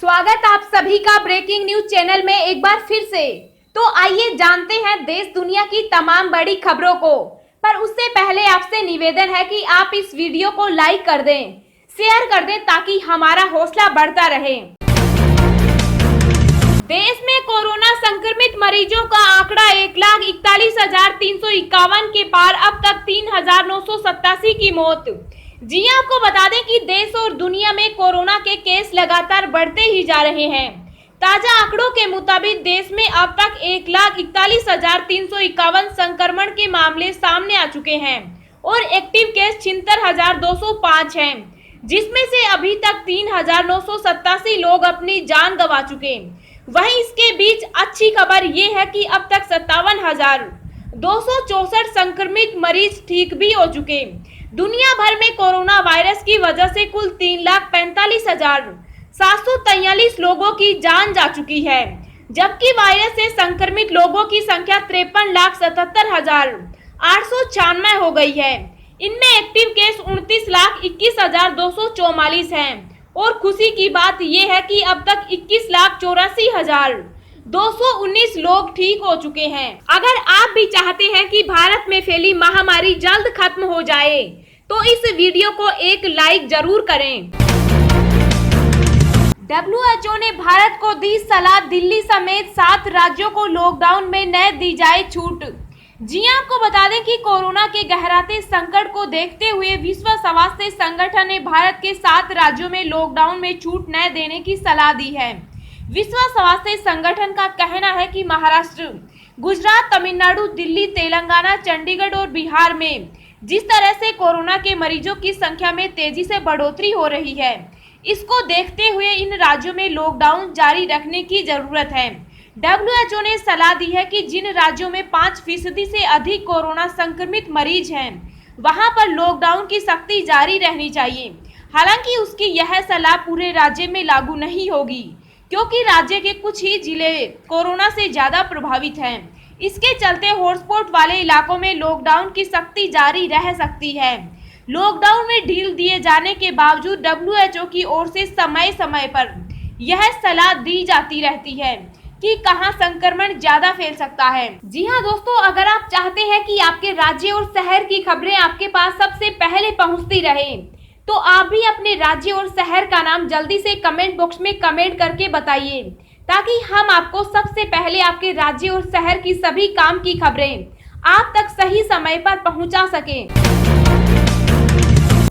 स्वागत आप सभी का ब्रेकिंग न्यूज चैनल में एक बार फिर से। तो आइए जानते हैं देश दुनिया की तमाम बड़ी खबरों को। पर उससे पहले आपसे निवेदन है कि आप इस वीडियो को लाइक कर दें, शेयर कर दें ताकि हमारा हौसला बढ़ता रहे। देश में कोरोना संक्रमित मरीजों का आंकड़ा 1,41,351 के पार। अब तक 3,987 की मौत। जी आपको बता दें कि देश और दुनिया में कोरोना के केस लगातार बढ़ते ही जा रहे हैं। ताजा आंकड़ों के मुताबिक देश में अब तक 1,41,351 संक्रमण के मामले सामने आ चुके हैं और एक्टिव केस 76,205 हैं, जिसमें से अभी तक 3,987 लोग अपनी जान गंवा चुके। वहीं इसके बीच अच्छी खबर ये है कि अब तक 57,264 संक्रमित मरीज ठीक भी हो चुके। दुनिया भर में कोरोना वायरस की वजह से कुल 3,45,743 लोगों की जान जा चुकी है, जबकि वायरस से संक्रमित लोगों की संख्या 53,77,896 हो गई है। इनमें एक्टिव केस 29,21,244 हैं और खुशी की बात यह है कि अब तक 21,84,219 लोग ठीक हो चुके हैं। अगर आप भी चाहते हैं कि भारत में फैली महामारी जल्द खत्म हो जाए तो इस वीडियो को एक लाइक जरूर करें। WHO ने भारत को दी सलाह, दिल्ली समेत 7 राज्यों को लॉकडाउन में न दी जाए छूट। जी आपको बता दें कि कोरोना के गहराते संकट को देखते हुए विश्व स्वास्थ्य संगठन ने भारत के 7 राज्यों में लॉकडाउन में छूट न देने की सलाह दी है। विश्व स्वास्थ्य संगठन का कहना है कि महाराष्ट्र, गुजरात, तमिलनाडु, दिल्ली, तेलंगाना, चंडीगढ़ और बिहार में जिस तरह से कोरोना के मरीजों की संख्या में तेजी से बढ़ोतरी हो रही है, इसको देखते हुए इन राज्यों में लॉकडाउन जारी रखने की जरूरत है। WHO ने सलाह दी है कि जिन राज्यों में 5% से अधिक कोरोना संक्रमित मरीज हैं, वहां पर लॉकडाउन की सख्ती जारी रहनी चाहिए। हालांकि उसकी यह सलाह पूरे राज्य में लागू नहीं होगी, क्योंकि राज्य के कुछ ही जिले कोरोना से ज्यादा प्रभावित हैं। इसके चलते हॉटस्पॉट वाले इलाकों में लॉकडाउन की सख्ती जारी रह सकती है। लॉकडाउन में ढील दिए जाने के बावजूद WHO की ओर से समय समय पर यह सलाह दी जाती रहती है कि कहां संक्रमण ज्यादा फैल सकता है। जी हां दोस्तों, अगर आप चाहते हैं कि आपके राज्य और शहर की खबरें आपके पास सबसे पहले पहुंचती रहे, तो आप भी अपने राज्य और शहर का नाम जल्दी से कमेंट बॉक्स में कमेंट करके बताइए, ताकि हम आपको सबसे पहले आपके राज्य और शहर की सभी काम की खबरें आप तक सही समय पर पहुंचा सकें।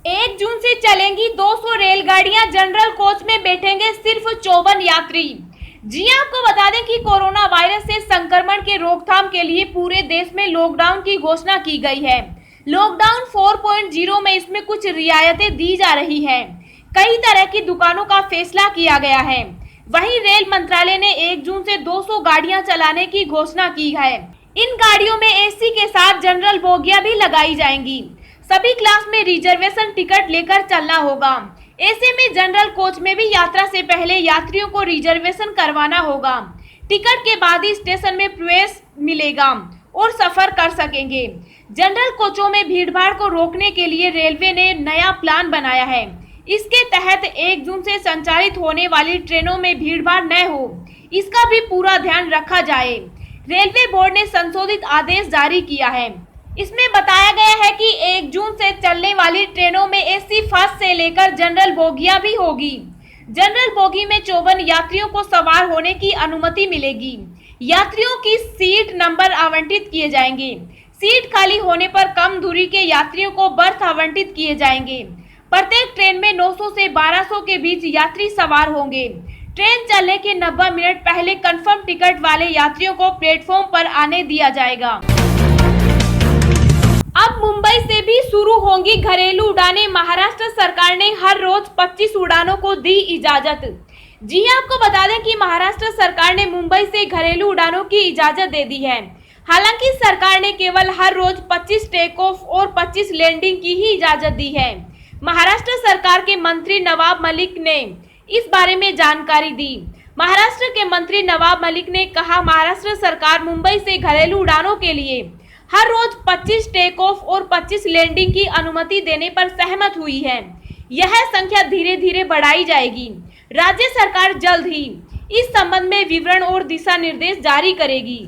1 जून से चलेंगी 200 रेलगाड़ियां, जनरल कोच में बैठेंगे सिर्फ 54 यात्री। जी आपको बता दें कि कोरोना वायरस से संक्रमण के रोकथाम के लिए पूरे देश में लॉकडाउन की घोषणा की गई है। लॉकडाउन 4.0 में इसमें कुछ रियायतें दी जा रही हैं। कई तरह की दुकानों का फैसला किया गया है। वहीं रेल मंत्रालय ने 1 जून से 200 गाड़ियां चलाने की घोषणा की है। इन गाड़ियों में AC के साथ जनरल बोगियां भी लगाई जाएंगी। सभी क्लास में रिजर्वेशन टिकट लेकर चलना होगा। ऐसे में जनरल कोच में भी यात्रा से पहले यात्रियों को रिजर्वेशन करवाना होगा। टिकट के बाद ही स्टेशन में प्रवेश मिलेगा और सफर कर सकेंगे। जनरल कोचों में भीड़भाड़ को रोकने के लिए रेलवे ने नया प्लान बनाया है। इसके तहत 1 जून से संचालित होने वाली ट्रेनों में भीड़भाड़ न हो, इसका भी पूरा ध्यान रखा जाए। रेलवे बोर्ड ने संशोधित आदेश जारी किया है। इसमें बताया गया है कि 1 जून से चलने वाली ट्रेनों में AC फर्स्ट से लेकर जनरल बोगियां भी होगी। जनरल बोगी में 54 यात्रियों को सवार होने की अनुमति मिलेगी। यात्रियों की सीट नंबर आवंटित किए जाएंगे। सीट खाली होने पर कम दूरी के यात्रियों को बर्थ आवंटित किए जाएंगे। प्रत्येक ट्रेन में 900 से 1200 के बीच यात्री सवार होंगे। ट्रेन चलने के 90 मिनट पहले कंफर्म टिकट वाले यात्रियों को प्लेटफॉर्म पर आने दिया जाएगा। अब मुंबई से भी शुरू होंगी घरेलू उड़ानें। महाराष्ट्र सरकार ने हर रोज 25 उड़ानों को दी इजाजत। जी आपको बता दें कि महाराष्ट्र सरकार ने मुंबई से घरेलू उड़ानों की इजाजत दे दी है। हालांकि सरकार ने केवल हर रोज 25 टेक ऑफ और 25 लैंडिंग की ही इजाजत दी है। महाराष्ट्र सरकार के मंत्री नवाब मलिक ने इस बारे में जानकारी दी। महाराष्ट्र के मंत्री नवाब मलिक ने कहा, महाराष्ट्र सरकार मुंबई से घरेलू उड़ानों के लिए हर रोज 25 टेक ऑफ और 25 लैंडिंग की अनुमति देने पर सहमत हुई है। यह संख्या धीरे धीरे बढ़ाई जाएगी। राज्य सरकार जल्द ही इस संबंध में विवरण और दिशा निर्देश जारी करेगी।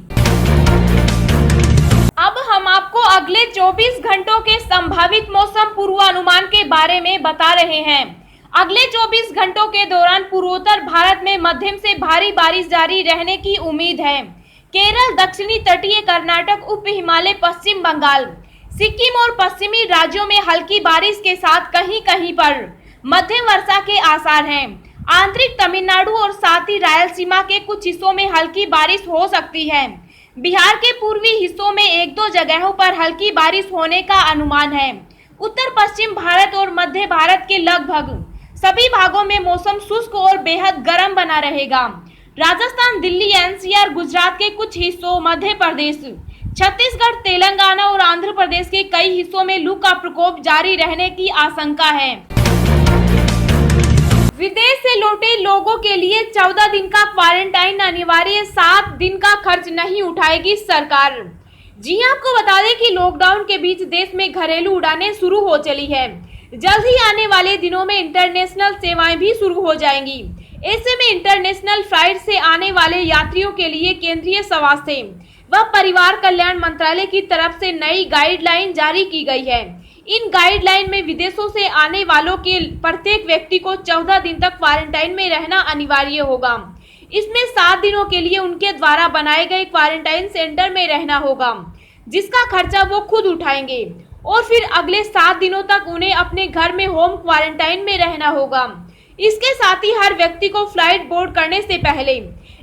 अब हम आपको अगले 24 घंटों के संभावित मौसम पूर्वानुमान के बारे में बता रहे हैं। अगले 24 घंटों के दौरान पूर्वोत्तर भारत में मध्यम से भारी बारिश जारी रहने की उम्मीद है। केरल, दक्षिणी तटीय कर्नाटक, उप हिमालय, पश्चिम बंगाल, सिक्किम और पश्चिमी राज्यों में हल्की बारिश के साथ कहीं कहीं पर मध्यम वर्षा के आसार हैं। आंतरिक तमिलनाडु और साथ ही रायलसीमा के कुछ हिस्सों में हल्की बारिश हो सकती है। बिहार के पूर्वी हिस्सों में एक दो जगहों पर हल्की बारिश होने का अनुमान है। उत्तर पश्चिम भारत और मध्य भारत के लगभग सभी भागों में मौसम शुष्क और बेहद गर्म बना रहेगा। राजस्थान, दिल्ली, एनसीआर, गुजरात के कुछ हिस्सों, मध्य प्रदेश, छत्तीसगढ़, तेलंगाना और आंध्र प्रदेश के कई हिस्सों में लू का प्रकोप जारी रहने की आशंका है। विदेश से लौटे लोगों के लिए 14 दिन का क्वारंटाइन अनिवार्य, 7 दिन का खर्च नहीं उठाएगी सरकार। जी आपको बता दें कि लॉकडाउन के बीच देश में घरेलू उड़ानें शुरू हो चली है। जल्द ही आने वाले दिनों में इंटरनेशनल सेवाएं भी शुरू हो जाएंगी। ऐसे में इंटरनेशनल फ्लाइट से आने वाले यात्रियों के लिए केंद्रीय स्वास्थ्य व परिवार कल्याण मंत्रालय की तरफ से नई गाइडलाइन जारी की गई है। इन गाइडलाइन में विदेशों से आने वालों के प्रत्येक व्यक्ति को 14 दिन तक क्वारंटाइन में रहना अनिवार्य होगा। इसमें 7 दिनों के लिए उनके द्वारा बनाए गए क्वारंटाइन सेंटर में रहना होगा, जिसका खर्चा वो खुद उठाएंगे और फिर अगले 7 दिनों तक उन्हें अपने घर में होम क्वारंटाइन में रहना होगा। इसके साथ ही हर व्यक्ति को फ्लाइट बोर्ड करने से पहले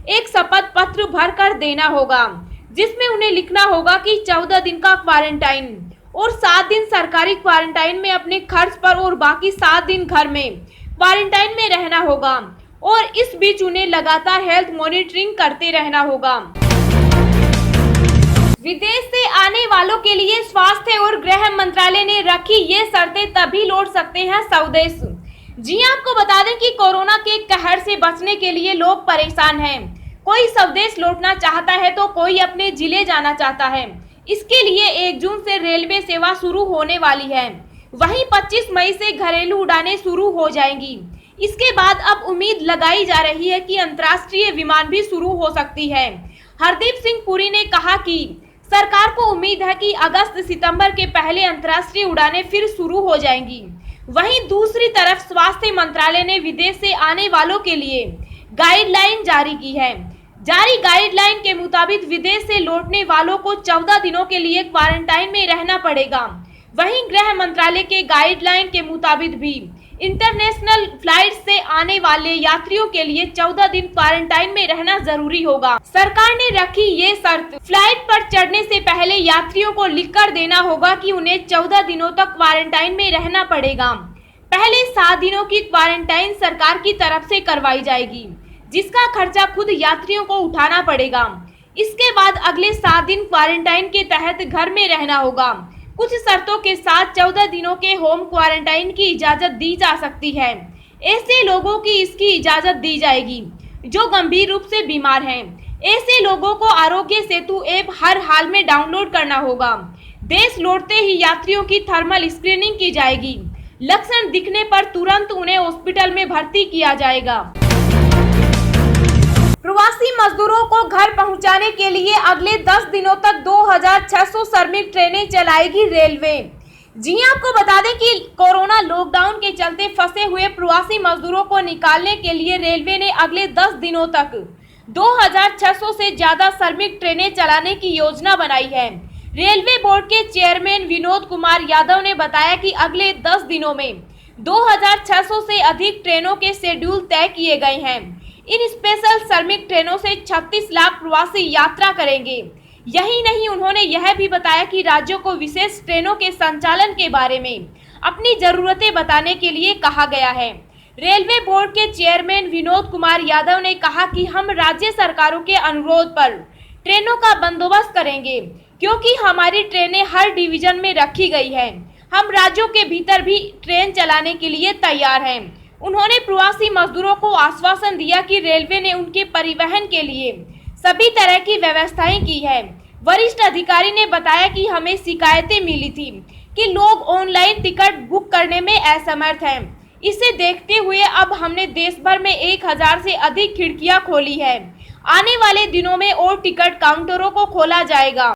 एक शपथ पत्र भर कर देना होगा, जिसमें उन्हें लिखना होगा कि 14 दिन का क्वारंटाइन और 7 दिन सरकारी क्वारंटाइन में अपने खर्च पर और बाकी 7 दिन घर में क्वारंटाइन में रहना होगा और इस बीच उन्हें लगातार हेल्थ मॉनिटरिंग करते रहना होगा। विदेश से आने वालों के लिए स्वास्थ्य और गृह मंत्रालय ने रखी ये शर्तें, तभी लौट सकते हैं स्वदेश। जी आपको बता दें कि कोरोना के कहर से बचने के लिए लोग परेशान हैं। कोई स्वदेश लौटना चाहता है तो कोई अपने जिले जाना चाहता है। इसके लिए 1 जून से रेलवे सेवा शुरू होने वाली है। वहीं 25 मई से घरेलू उड़ानें शुरू हो जाएंगी। इसके बाद अब उम्मीद लगाई जा रही है कि अंतर्राष्ट्रीय विमान भी शुरू हो सकती है। हरदीप सिंह पुरी ने कहा कि सरकार को उम्मीद है कि अगस्त-सितंबर के पहले अंतर्राष्ट्रीय उड़ानें फिर शुरू हो जाएंगी। वहीं दूसरी तरफ स्वास्थ्य मंत्रालय ने विदेश से आने वालों के लिए गाइडलाइन जारी की है। जारी गाइडलाइन के मुताबिक विदेश से लौटने वालों को 14 दिनों के लिए क्वारंटाइन में रहना पड़ेगा। वहीं गृह मंत्रालय के गाइडलाइन के मुताबिक भी इंटरनेशनल फ्लाइट से आने वाले यात्रियों के लिए 14 दिन क्वारंटाइन में रहना जरूरी होगा। सरकार ने रखी ये शर्त, फ्लाइट पर चढ़ने से पहले यात्रियों को लिखकर देना होगा कि उन्हें 14 दिनों तक क्वारंटाइन में रहना पड़ेगा। पहले 7 दिनों की क्वारंटाइन सरकार की तरफ से करवाई जाएगी, जिसका खर्चा खुद यात्रियों को उठाना पड़ेगा। इसके बाद अगले 7 दिन क्वारंटाइन के तहत घर में रहना होगा। कुछ शर्तों के साथ 14 दिनों के होम क्वारंटाइन की इजाजत दी जा सकती है। ऐसे लोगों की इसकी इजाजत दी जाएगी जो गंभीर रूप से बीमार हैं। ऐसे लोगों को आरोग्य सेतु ऐप हर हाल में डाउनलोड करना होगा। देश लौटते ही यात्रियों की थर्मल स्क्रीनिंग की जाएगी। लक्षण दिखने पर तुरंत उन्हें हॉस्पिटल में भर्ती किया जाएगा। प्रवासी मजदूरों को घर पहुंचाने के लिए अगले 10 दिनों तक 2600 श्रमिक ट्रेनें चलाएगी रेलवे। जी आपको बता दें कि कोरोना लॉकडाउन के चलते फंसे हुए प्रवासी मजदूरों को निकालने के लिए रेलवे ने अगले 10 दिनों तक 2600 से ज्यादा श्रमिक ट्रेनें चलाने की योजना बनाई है। रेलवे बोर्ड के चेयरमैन विनोद कुमार यादव ने बताया कि अगले 10 दिनों में 2600 से अधिक ट्रेनों के शेड्यूल तय किए गए हैं। इन स्पेशल श्रमिक ट्रेनों से 36 लाख प्रवासी यात्रा करेंगे। यही नहीं, उन्होंने यह भी बताया कि राज्यों को विशेष ट्रेनों के संचालन के बारे में अपनी जरूरतें बताने के लिए कहा गया है। रेलवे बोर्ड के चेयरमैन विनोद कुमार यादव ने कहा कि हम राज्य सरकारों के अनुरोध पर ट्रेनों का बंदोबस्त करेंगे, क्योंकि हमारी ट्रेनें हर डिवीजन में रखी गई है। हम राज्यों के भीतर भी ट्रेन चलाने के लिए तैयार हैं। उन्होंने प्रवासी मजदूरों को आश्वासन दिया कि रेलवे ने उनके परिवहन के लिए सभी तरह की व्यवस्थाएं की है। वरिष्ठ अधिकारी ने बताया कि हमें शिकायतें मिली थी कि लोग ऑनलाइन टिकट बुक करने में असमर्थ हैं। इसे देखते हुए अब हमने देश भर में 1000 से अधिक खिड़कियां खोली है। आने वाले दिनों में और टिकट काउंटरों को खोला जाएगा।